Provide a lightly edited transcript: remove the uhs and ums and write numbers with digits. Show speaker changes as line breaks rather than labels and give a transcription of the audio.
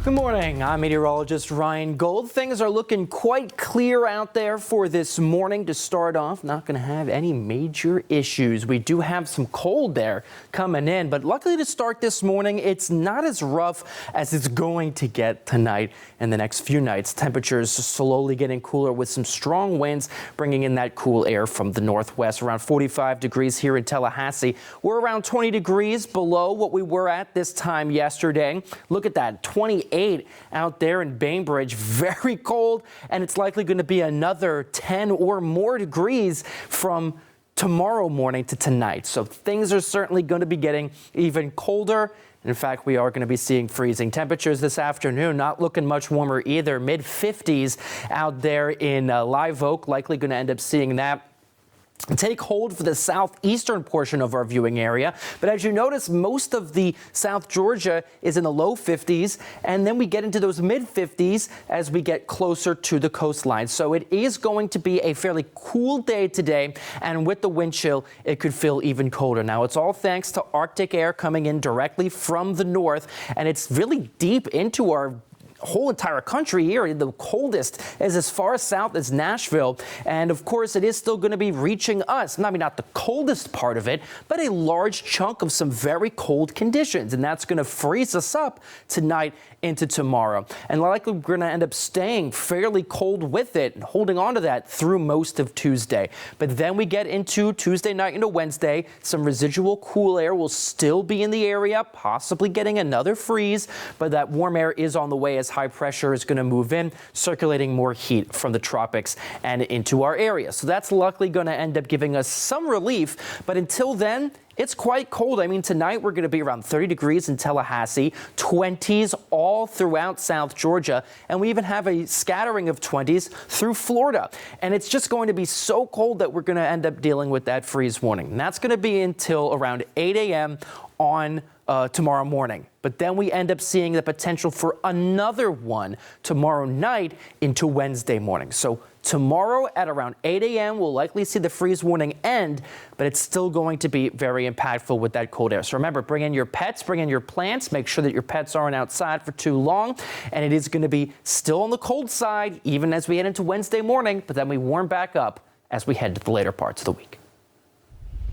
Good morning. I'm meteorologist Ryan Gold. Things are looking quite clear out there for this morning to start off. Not going to have any major issues. We do have some cold air coming in, but luckily to start this morning, it's not as rough as it's going to get tonight and the next few nights. Temperatures slowly getting cooler with some strong winds bringing in that cool air from the northwest. Around 45 degrees here in Tallahassee. We're around 20 degrees below what we were at this time yesterday. Look at that, 28 out there in Bainbridge, very cold, and it's likely going to be another 10 or more degrees from tomorrow morning to tonight. So things are certainly going to be getting even colder. In fact, we are going to be seeing freezing temperatures this afternoon, not looking much warmer either. Mid-50s out there in Live Oak, likely going to end up seeing that take hold for the southeastern portion of our viewing area. But as you notice, most of the South Georgia is in the low 50s, and then we get into those mid 50s as we get closer to the coastline. So it is going to be a fairly cool day today, and with the wind chill, it could feel even colder. Now, it's all thanks to Arctic air coming in directly from the north, and it's really deep into our whole entire country here. The coldest is as far south as Nashville. And of course, it is still going to be reaching us. I mean, not the coldest part of it, but a large chunk of some very cold conditions. And that's going to freeze us up tonight into tomorrow. And likely we're going to end up staying fairly cold with it, holding on to that through most of Tuesday. But then we get into Tuesday night into Wednesday. Some residual cool air will still be in the area, possibly getting another freeze. But that warm air is on the way as high pressure is going to move in, circulating more heat from the tropics and into our area. So that's likely going to end up giving us some relief. But until then, it's quite cold. I mean, tonight we're going to be around 30 degrees in Tallahassee, 20s all throughout South Georgia, and we even have a scattering of 20s through Florida. And it's just going to be so cold that we're going to end up dealing with that freeze warning. And that's going to be until around 8 a.m. on tomorrow morning. But then we end up seeing the potential for another one tomorrow night into Wednesday morning. So tomorrow at around 8 a.m. we'll likely see the freeze warning end, but it's still going to be very impactful with that cold air. So remember, bring in your pets, bring in your plants, make sure that your pets aren't outside for too long. And it is going to be still on the cold side, even as we head into Wednesday morning, but then we warm back up as we head to the later parts of the week.